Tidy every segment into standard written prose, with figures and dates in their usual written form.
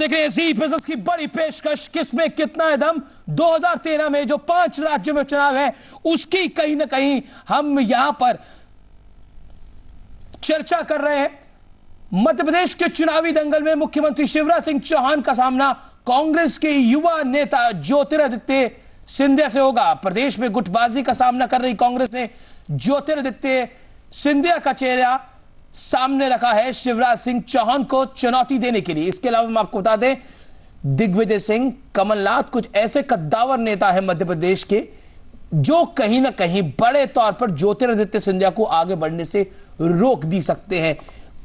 देख रहे हैं जी बिजनेस की बड़ी पेशकश, किसमें कितना है दम। 2013 में जो 5 राज्यों में चुनाव है उसकी कहीं ना कहीं हम यहां पर चर्चा कर रहे हैं। मध्य प्रदेश के चुनावी दंगल में मुख्यमंत्री शिवराज सिंह चौहान का सामना कांग्रेस के युवा नेता ज्योतिरादित्य सिंधिया से होगा। प्रदेश में गुटबाजी का सामना कर रही कांग्रेस ने ज्योतिरादित्य सिंधिया का चेहरा सामने रखा है शिवराज सिंह चौहान को चुनौती देने के लिए। इसके अलावा हम आपको बता दें, दिग्विजय सिंह, कमलनाथ कुछ ऐसे कद्दावर नेता हैं मध्य प्रदेश के जो कहीं ना कहीं बड़े तौर पर ज्योतिरादित्य सिंधिया को आगे बढ़ने से रोक भी सकते हैं।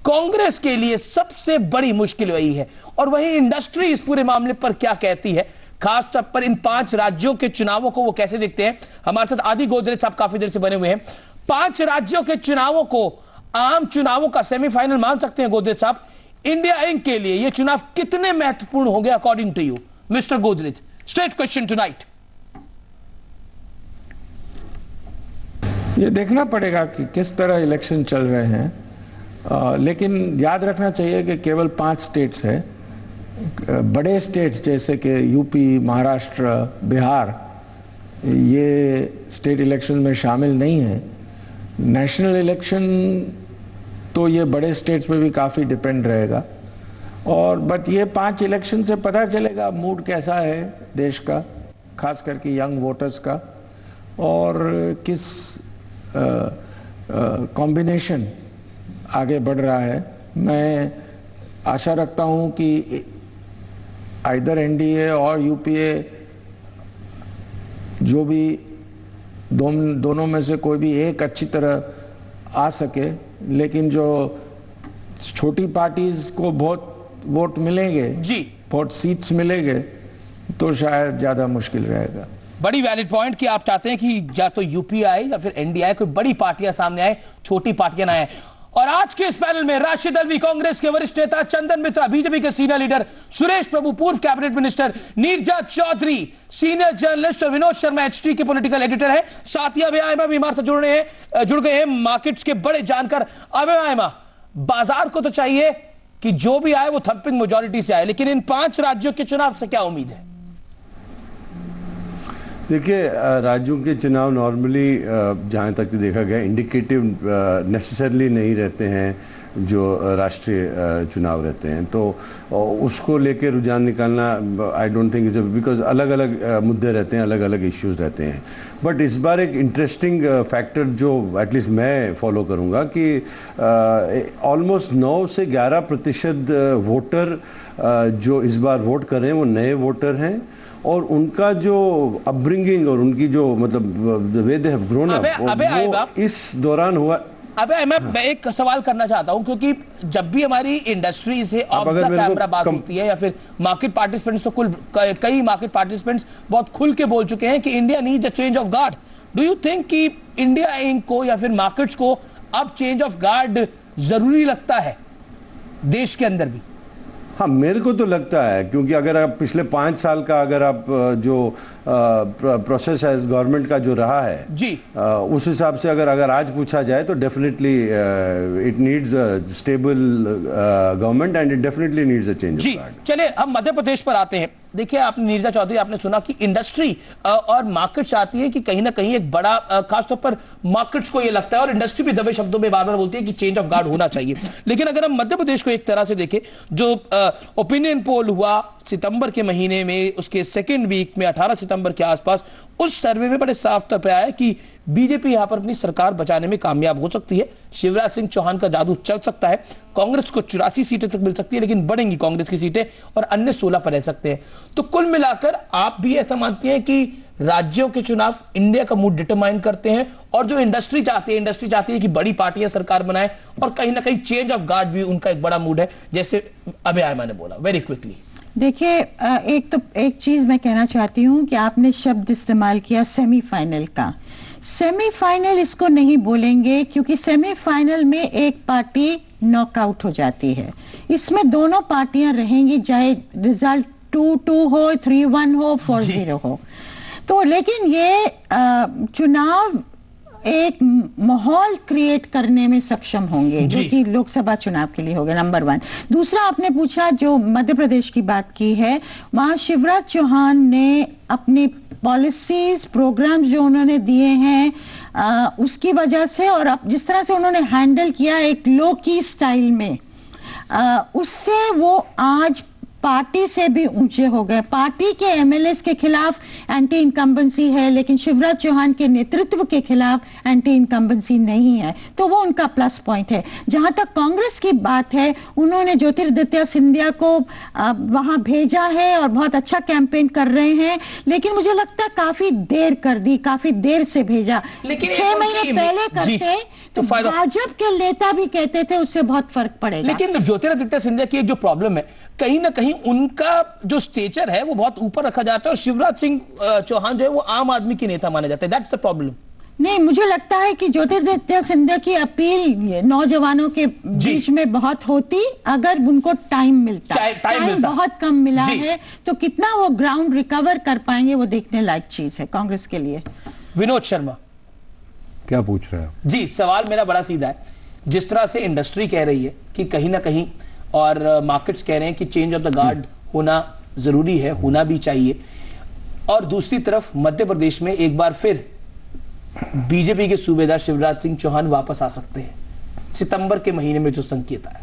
कांग्रेस के लिए सबसे बड़ी मुश्किल वही है। और वही इंडस्ट्री इस पूरे मामले पर क्या कहती है, खासतौर पर इन 5 राज्यों के चुनावों को वो कैसे देखते हैं। हमारे साथ आदि गोदरेज साहब काफी देर से बने हुए हैं। 5 राज्यों के चुनावों को आम चुनावों का सेमीफाइनल मान सकते हैं गोदरेज साहब? इंडिया इंक के लिए ये चुनाव कितने महत्वपूर्ण होंगे according to you mister Godrej? Straight question tonight. ये देखना पड़ेगा कि किस तरह इलेक्शन चल रहे हैं, लेकिन याद रखना चाहिए कि केवल 5 स्टेट्स है। बड़े स्टेट्स जैसे कि यूपी, महाराष्ट्र, बिहार, ये स्टेट इलेक्शन में शामिल नहीं है। नेशनल इलेक्शन तो ये बड़े स्टेट्स पे भी काफ़ी डिपेंड रहेगा। और बट ये 5 इलेक्शन से पता चलेगा मूड कैसा है देश का, खास करके यंग वोटर्स का, और किस कॉम्बिनेशन आगे बढ़ रहा है। मैं आशा रखता हूँ कि आइदर एनडीए और यूपीए जो भी दोनों में से कोई भी एक अच्छी तरह आ सके, लेकिन जो छोटी पार्टीज को बहुत वोट मिलेंगे जी, बहुत सीट्स मिलेंगे, तो शायद ज़्यादा मुश्किल रहेगा। बड़ी वैलिड पॉइंट कि आप चाहते हैं कि या तो यूपी आए या फिर एनडीए आए, कोई बड़ी पार्टियां सामने आए, छोटी पार्टियां ना आए। और आज के इस पैनल में राशिद अल्वी कांग्रेस के वरिष्ठ नेता, चंदन मित्रा बीजेपी के सीनियर लीडर, सुरेश प्रभु पूर्व cabinet minister, Neerja Chaudhary senior journalist और विनोद शर्मा एचटी के पॉलिटिकल एडिटर है। साथ ही अभय आयमा भी हमारे साथ जुड़ गए हैं, मार्केट्स के बड़े जानकार। अभय आयमा, बाजार को तो चाहिए कि जो भी आए वो थंपिंग मेजॉरिटी से आए, लेकिन इन 5 राज्यों के चुनाव से क्या उम्मीद है? देखिए, राज्यों के चुनाव नॉर्मली जहाँ तक देखा गया इंडिकेटिव नेसेसरली नहीं रहते हैं जो राष्ट्रीय चुनाव रहते हैं, तो उसको लेके रुझान निकालना I don't think is, because अलग अलग मुद्दे रहते हैं, अलग अलग इश्यूज रहते हैं। बट इस बार एक इंटरेस्टिंग फैक्टर जो एटलीस्ट मैं फॉलो करूँगा कि ऑलमोस्ट 9 से 11% वोटर जो इस बार वोट कर रहे हैं वो नए वोटर हैं, और उनका जो अपब्रिंगिंग और उनकी जो मतलब वे दे हैव ग्रोन अप, वो इस दौरान हुआ। मैं एक सवाल करना चाहता हूं, क्योंकि जब भी हमारी इंडस्ट्री से ऑफ द कैमरा बात होती है या फिर मार्केट पार्टिसिपेंट्स, तो कई मार्केट पार्टिसिपेंट्स बहुत खुल के बोल चुके हैं कि India needs a change of guard. Do you think कि इंडिया इंक को या फिर मार्केट्स को अब चेंज ऑफ गार्ड जरूरी लगता है देश के अंदर भी? हाँ, मेरे को तो लगता है, क्योंकि अगर आप पिछले 5 साल का अगर आप जो प्रोसेस एज गवर्नमेंट का जो रहा है जी, उस हिसाब से अगर आज पूछा जाए तो definitely it needs a stable government and it definitely needs a change of guard. चलिए हम मध्य प्रदेश पर आते हैं। देखिए, आपने नीरजा चौधरी, आपने सुना कि इंडस्ट्री और मार्केट चाहती है कि कहीं ना कहीं एक बड़ा, खासतौर पर मार्केट्स को ये लगता है और इंडस्ट्री भी दबे शब्दों में बार बार बोलती है कि चेंज ऑफ गार्ड होना चाहिए। लेकिन अगर हम मध्य प्रदेश को एक तरह से देखें, जो ओपिनियन पोल हुआ सितंबर के महीने में, उसके सेकेंड वीक में 18 सितंबर के आसपास, उस सर्वे में बड़े साफ तौर पर आया कि बीजेपी यहां पर अपनी सरकार बचाने में कामयाब हो सकती है। शिवराज सिंह चौहान का जादू चल सकता है। कांग्रेस को 84 सीटें तक मिल सकती है, लेकिन बढ़ेंगी कांग्रेस की सीटें और अन्य 16 पर रह सकते हैं। तो कुल मिलाकर आप भी ऐसा मानते हैं कि राज्यों के चुनाव इंडिया का मूड डिटरमाइन करते हैं, और जो इंडस्ट्री चाहती है कि बड़ी पार्टियां सरकार बनाए, और कहीं ना कहीं चेंज ऑफ गार्ड भी उनका एक बड़ा मूड है, जैसे अभय आयमा ने बोला। वेरी क्विकली देखिए, एक चीज मैं कहना चाहती हूँ कि आपने शब्द इस्तेमाल किया सेमीफाइनल का। सेमीफाइनल इसको नहीं बोलेंगे, क्योंकि सेमीफाइनल में एक पार्टी नॉकआउट हो जाती है। इसमें दोनों पार्टियां रहेंगी, चाहे रिजल्ट 2-2 हो, 3-1 हो, 4-0 हो। तो लेकिन ये चुनाव एक माहौल क्रिएट करने में सक्षम होंगे जो कि लोकसभा चुनाव के लिए होगा, नंबर 1। दूसरा, आपने पूछा जो मध्य प्रदेश की बात की है, वहां शिवराज चौहान ने अपनी पॉलिसीज, प्रोग्राम्स जो उन्होंने दिए हैं उसकी वजह से, और अब जिस तरह से उन्होंने हैंडल किया एक लो की स्टाइल में, उससे वो आज पार्टी से भी ऊंचे हो गए। पार्टी के एमएलएस के खिलाफ एंटी इनकम्बेंसी है, लेकिन शिवराज चौहान के नेतृत्व के खिलाफ एंटी इनकम्बेंसी नहीं है, तो वो उनका प्लस पॉइंट है। जहां तक कांग्रेस की बात है, उन्होंने ज्योतिरादित्य सिंधिया को वहां भेजा है और बहुत अच्छा कैंपेन कर रहे हैं, लेकिन मुझे लगता है काफी देर कर दी, काफी देर से भेजा। 6 महीने पहले करते तो भाजपा के नेता भी कहते थे उससे बहुत फर्क पड़ेगा। लेकिन ज्योतिरादित्य सिंधिया की एक जो प्रॉब्लम है, कहीं ना कहीं उनका जो स्टेचर है वो बहुत ऊपर रखा जाता है, और शिवराज सिंह चौहान जो है वो आम आदमी के नेता माने जाते हैं। That's the problem. नहीं, मुझे लगता है कि ज्योतिरादित्य सिंधिया की अपील नौजवानों के बीच में बहुत होती अगर उनको टाइम मिलता। टाइम बहुत कम मिला है, तो कितना वो ग्राउंड रिकवर कर पाएंगे वो देखने लायक चीज है कांग्रेस के लिए। विनोद शर्मा, क्या पूछ रहे हैं जी? सवाल मेरा बड़ा सीधा है। जिस तरह से इंडस्ट्री कह रही है कि कहीं ना कहीं, और मार्केट्स कह रहे हैं कि चेंज ऑफ द गार्ड होना जरूरी है, होना भी चाहिए, और दूसरी तरफ मध्य प्रदेश में एक बार फिर बीजेपी के सूबेदार शिवराज सिंह चौहान वापस आ सकते हैं सितंबर के महीने में, जो संकेत है।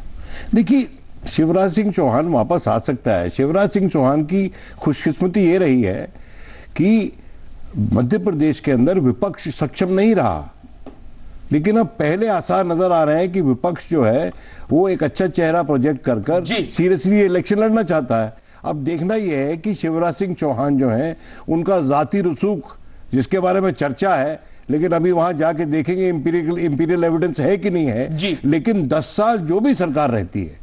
देखिए, शिवराज सिंह चौहान वापस आ सकता है। शिवराज सिंह चौहान की खुशकिस्मती ये रही है कि मध्य प्रदेश के अंदर विपक्ष सक्षम नहीं रहा, लेकिन अब पहले आसार नजर आ रहे हैं कि विपक्ष जो है वो एक अच्छा चेहरा प्रोजेक्ट कर सीरियसली इलेक्शन लड़ना चाहता है। अब देखना यह है कि शिवराज सिंह चौहान जो है उनका जाति रसूख, जिसके बारे में चर्चा है, लेकिन अभी वहां जाके देखेंगे इंपीरियल एविडेंस है कि नहीं है। लेकिन 10 साल जो भी सरकार रहती है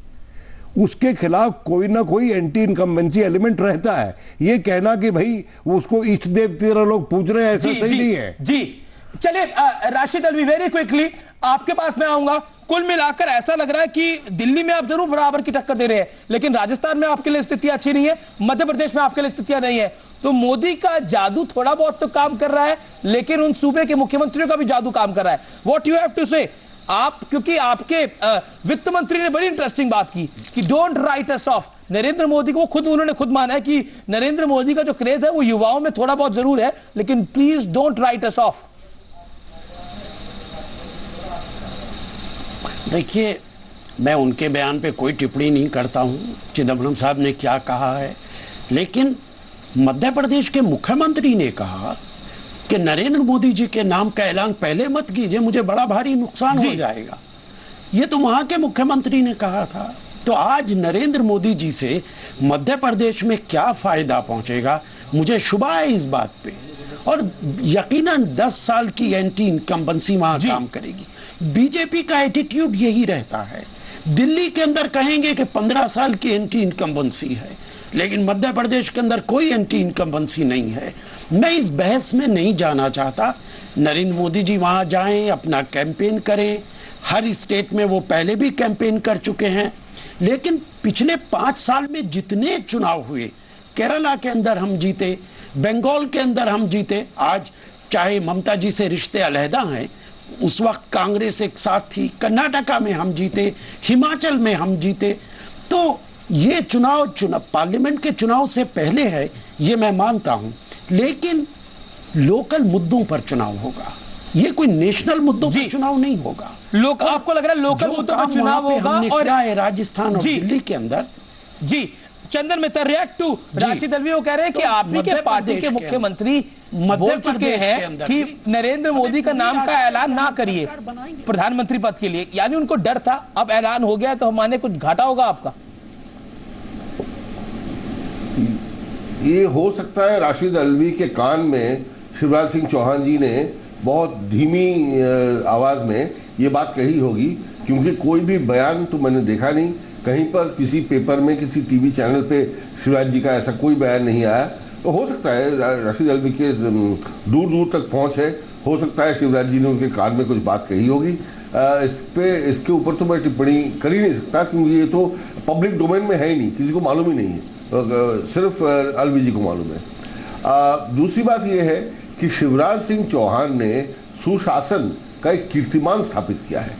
उसके खिलाफ कोई ना कोई एंटी इनकम्बेंसी एलिमेंट रहता है। ये कहना कि भाई वो उसको इष्ट देव की तरह लोग पूछ रहे हैं, ऐसा सही नहीं है। जी चलिए, राशिद अल्वी, वेरी क्विकली आपके पास मैं आऊंगा। कुल मिलाकर ऐसा लग रहा है कि दिल्ली में आप जरूर बराबर की टक्कर दे रहे हैं, लेकिन राजस्थान में आपके लिए स्थितियां अच्छी नहीं है, मध्य प्रदेश में आपके लिए स्थितियां नहीं है। तो मोदी का जादू थोड़ा बहुत तो काम कर रहा है, लेकिन उन सूबे के मुख्यमंत्रियों का भी जादू काम कर रहा है। व्हाट यू हैव टू से आप, क्योंकि आपके वित्त मंत्री ने बड़ी इंटरेस्टिंग बात की कि don't write us of. Narendra Modi को उन्होंने खुद माना है कि नरेंद्र मोदी का जो क्रेज है वो युवाओं में थोड़ा बहुत जरूर है, लेकिन please don't write us of. देखिए, मैं उनके बयान पे कोई टिप्पणी नहीं करता हूं, चिदम्बरम साहब ने क्या कहा है, लेकिन मध्य प्रदेश के मुख्यमंत्री ने कहा कि नरेंद्र मोदी जी के नाम का ऐलान पहले मत कीजिए, मुझे बड़ा भारी नुकसान हो जाएगा। ये तो वहां के मुख्यमंत्री ने कहा था। तो आज नरेंद्र मोदी जी से मध्य प्रदेश में क्या फायदा पहुंचेगा, मुझे शुबा है इस बात पे, और यकीनन 10 साल की एंटी इनकम्बेंसी वहां काम करेगी। बीजेपी का एटीट्यूड यही रहता है। दिल्ली के अंदर कहेंगे कि 15 साल की एंटी इनकम्बेंसी है, लेकिन मध्य प्रदेश के अंदर कोई एंटी इनकम्बेंसी नहीं है। मैं इस बहस में नहीं जाना चाहता। नरेंद्र मोदी जी वहां जाएं, अपना कैंपेन करें। हर स्टेट में वो पहले भी कैंपेन कर चुके हैं, लेकिन पिछले 5 साल में जितने चुनाव हुए, केरला के अंदर हम जीते, बंगाल के अंदर हम जीते। आज चाहे ममता जी से रिश्ते अलहदा हैं, उस वक्त कांग्रेस एक साथ थी, कर्नाटका में हम जीते, हिमाचल में हम जीते। तो ये चुनाव पार्लियामेंट के चुनाव से पहले है, ये मैं मानता हूं, लेकिन लोकल मुद्दों पर चुनाव होगा। ये कोई नेशनल मुद्दों पर चुनाव नहीं होगा। आपको लग रहा है लोकल मुद्दों पर चुनाव होगा? और राजस्थान और दिल्ली के अंदर। जी चंदन मित्तल, रिएक्ट टू राशिद अल्वी, वो कह रहे हैं कि आप ही के पार्टी के मुख्यमंत्री बोल चुके हैं कि नरेंद्र मोदी का नाम का ऐलान ना करिए प्रधानमंत्री पद के लिए, यानी उनको डर था, अब ऐलान हो गया तो हमारे कुछ घाटा होगा आपका? ये हो सकता है राशिद अल्वी के कान में शिवराज सिंह चौहान जी ने बहुत धीमी आवाज में ये बात कही होगी, क्योंकि कोई भी बयान तो मैंने देखा नहीं कहीं पर, किसी पेपर में, किसी टीवी चैनल पे शिवराज जी का ऐसा कोई बयान नहीं आया। तो हो सकता है राशिद अल्वी के दूर दूर तक पहुंच है, हो सकता है शिवराज जी ने उनके कान में कुछ बात कही होगी। इसके ऊपर तो मैं टिप्पणी कर ही नहीं सकता, क्योंकि ये तो पब्लिक डोमेन में है ही नहीं, किसी को मालूम ही नहीं है, सिर्फ अल्वी जी को मालूम है। दूसरी बात यह है कि शिवराज सिंह चौहान ने सुशासन का एक कीर्तिमान स्थापित किया है।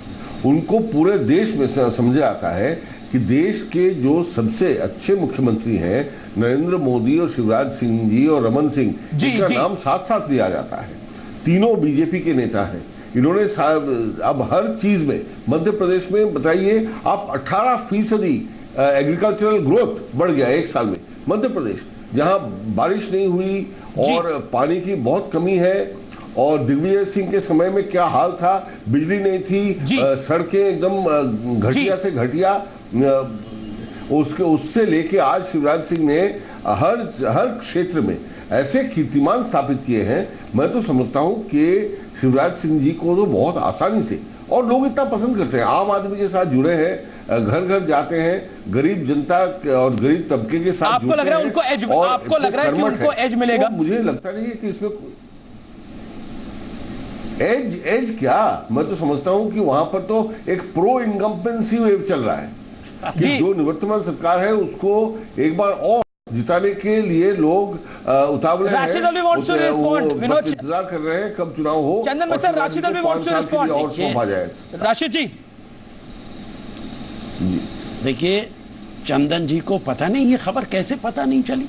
उनको पूरे देश में समझा जाता है कि देश के जो सबसे अच्छे मुख्यमंत्री हैं नरेंद्र मोदी और शिवराज सिंह जी और रमन सिंह, इनका नाम साथ साथ लिया जाता है। तीनों बीजेपी के नेता हैं। इन्होंने अब हर चीज में मध्य प्रदेश में बताइए आप 18% एग्रीकल्चरल ग्रोथ बढ़ गया एक साल में। मध्य प्रदेश जहां बारिश नहीं हुई और पानी की बहुत कमी है, और दिग्विजय सिंह के समय में क्या हाल था, बिजली नहीं थी, सड़कें एकदम घटिया से घटिया, उससे लेके आज शिवराज सिंह ने हर क्षेत्र में ऐसे कीर्तिमान स्थापित किए हैं। मैं तो समझता हूं कि शिवराज सिंह जी को तो बहुत आसानी से, और लोग इतना पसंद करते हैं, आम आदमी के साथ जुड़े हैं, घर घर जाते हैं, गरीब जनता और गरीब तबके के साथ। आपको लग रहा है उनको एज, आपको लग रहा है कि उनको एज मिलेगा? तो मुझे लगता नहीं है कि इसमें एज क्या, मैं तो समझता हूं कि वहां पर तो एक प्रो इनकम्पेंसी वेव चल रहा है कि जो निवर्तमान सरकार है उसको एक बार और जिताने के लिए लोग उतावले हैं, इंतजार कर रहे हैं कब चुनाव हो। Chandan Mitra, Rashid Alvi wants to respond. और सौंपा जाए। राशिद जी देखिए, चंदन जी को पता नहीं, ये खबर कैसे पता नहीं चली?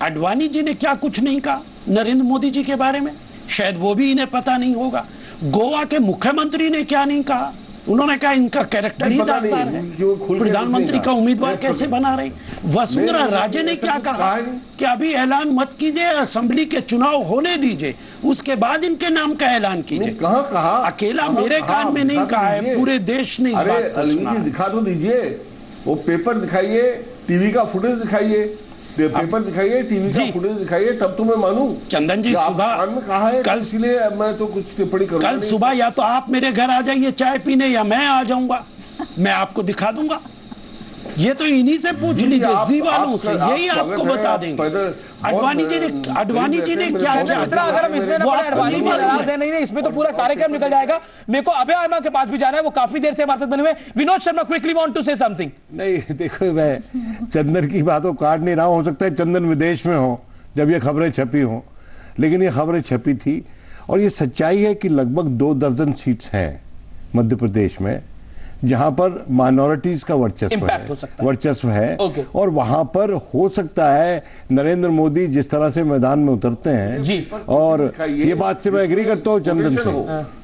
आडवाणी जी ने क्या कुछ नहीं कहा नरेंद्र मोदी जी के बारे में, शायद वो भी इन्हें पता नहीं होगा। गोवा के मुख्यमंत्री ने क्या नहीं कहा, उन्होंने कहा इनका कैरेक्टर ही दागदार है, प्रधानमंत्री का उम्मीदवार कैसे बना रहे। वसुंधरा राजे ने क्या कहा कि अभी ऐलान मत कीजिए, असेंबली के चुनाव होने दीजिए, उसके बाद इनके नाम का ऐलान कीजिए। कहां कहा? अकेला मेरे कान में नहीं कहा है, पूरे देश ने इस बात को सुना। दिखा तो दीजिए, वो पेपर दिखाइए, टीवी का फुटेज दिखाइए, पेपर दिखाइए, टीवी का फुटेज दिखाइए, तब तो मैं मानूं। चंदन जी सुबह कहा है कल, इसलिए मैं तो कुछ टिप्पणी करूंगा। कल सुबह या तो आप मेरे घर आ जाइए चाय पीने, या मैं आ जाऊंगा, मैं आपको दिखा दूंगा। ये तो इन्हीं से पूछ लीजिए, जी वालों से, यही आपको बता देंगे। आडवाणी जी ने क्या किया? अगर हम इसमें आडवाणी नाराज है, नहीं इसमें तो पूरा कार्यक्रम निकल जाएगा। मेरे को अभय आयमा के पास भी जाना है, वो काफी देर से हमारे साथ बने हुए। Vinod Sharma quickly want to say something. नहीं देखो, मैं चंदन की बातों काट नहीं रहा हूं, हो सकता है चंदन विदेश में हो जब ये खबरें छपी हो, लेकिन ये खबरें छपी थी। और ये सच्चाई है कि लगभग 2 दर्जन सीट्स हैं मध्य प्रदेश में जहां पर माइनॉरिटीज का वर्चस्व है और वहां पर हो सकता है नरेंद्र मोदी जिस तरह से मैदान में उतरते हैं जी। और ये बात से मैं एग्री करता हूं चंदन से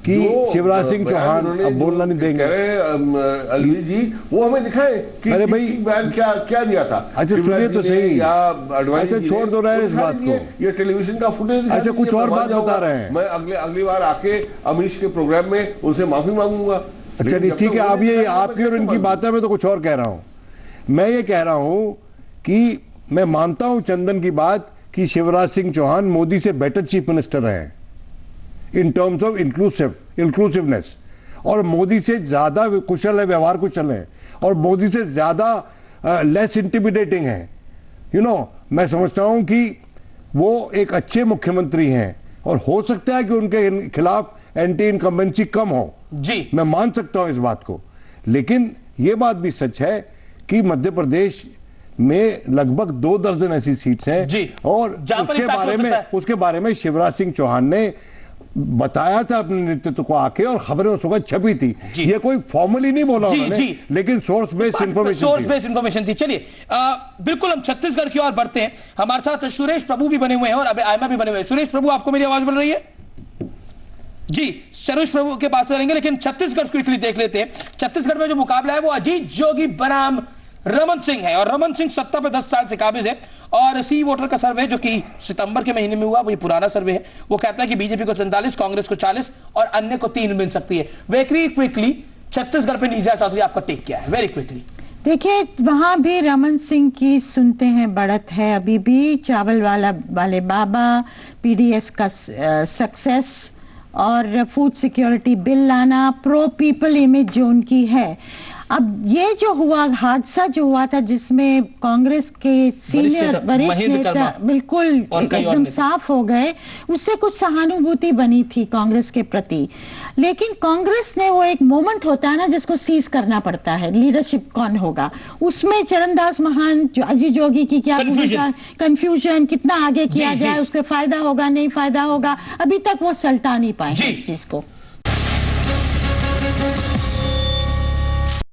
कि शिवराज सिंह चौहान अब बोलना नहीं देंगे। अलवी जी वो हमें दिखाएं कि अरे भाई क्या दिया था। अच्छा सुनिए तो सही, अच्छा छोड़ दो रहे इस बात को, ये टेलीविजन का फुटेज। अच्छा कुछ और बात बता रहे हैं। मैं अगली बार आके अमीश के प्रोग्राम में उनसे माफी मांगूंगा। अच्छा नहीं ठीक है, आप ये आपकी और इनकी बातें में तो कुछ और कह रहा हूं। मैं ये कह रहा हूं कि मैं मानता हूं चंदन की बात कि शिवराज सिंह चौहान मोदी से बेटर चीफ मिनिस्टर रहे हैं इन टर्म्स ऑफ इंक्लूसिवनेस, और मोदी से ज्यादा कुशल है, व्यवहार कुशल है, और मोदी से ज्यादा लेस इंटिमिडेटिंग है। मैं समझता हूं कि वो एक अच्छे मुख्यमंत्री हैं और हो सकता है कि उनके खिलाफ एंटी इनकम्बेंसी कम हो जी, मैं मान सकता हूं इस बात को। लेकिन यह बात भी सच है कि मध्य प्रदेश में लगभग 2 दर्जन ऐसी सीट्स हैं जी, और उसके बारे में शिवराज सिंह चौहान ने बताया था अपने नेतृत्व को आके, और खबरें उस वक्त छपी थी। ये कोई फॉर्मली नहीं बोला उन्होंने, लेकिन सोर्स बेस्ड इंफॉर्मेशन थी। चलिए बिल्कुल हम छत्तीसगढ़ की ओर बढ़ते हैं। हमारे साथ सुरेश प्रभु भी बने हुए हैं और अभी आयमा भी बने हुए हैं। सुरेश प्रभु, आपको मेरी आवाज मिल रही है जी? सुरेश प्रभु के पास चलेंगे, लेकिन छत्तीसगढ़ क्विकली देख लेते हैं। छत्तीसगढ़ में जो मुकाबला है वो अजीत जोगी बनाम रमन सिंह है, और रमन सिंह सत्ता पे 10 साल से काबिज है। और सी वोटर का सर्वे जो कि सितंबर के महीने में हुआ, वो पुराना सर्वे है, वो कहता है कि बीजेपी को 47, कांग्रेस को 40 और अन्य को 3 मिल सकती है। वेरी क्विकली छत्तीसगढ़ पे नीजा चौधरी आपका टेक क्या है? वेरी क्विकली देखिए, वहां भी रमन सिंह की सुनते हैं बढ़त है अभी भी। चावल वाले बाबा, पीडीएस का सक्सेस और फूड सिक्योरिटी बिल लाना, प्रो पीपल इमेज जो उनकी है। अब ये जो हुआ हादसा जो हुआ था जिसमें कांग्रेस के सीनियर वरिष्ठ महेंद्र नेता कर्मा बिल्कुल और कई और एकदम नेता। साफ हो गए, उससे कुछ सहानुभूति बनी थी कांग्रेस के प्रति। लेकिन कांग्रेस ने वो एक मोमेंट होता है ना जिसको सीज करना पड़ता है, लीडरशिप कौन होगा, उसमें चरणदास महंत, अजीत जोगी की क्या भूमिका, कंफ्यूजन, कितना आगे किया जी, जाए, जी। उसके फायदा होगा नहीं फायदा होगा, अभी तक वो सल्टा नहीं पाए जी। इस चीज को।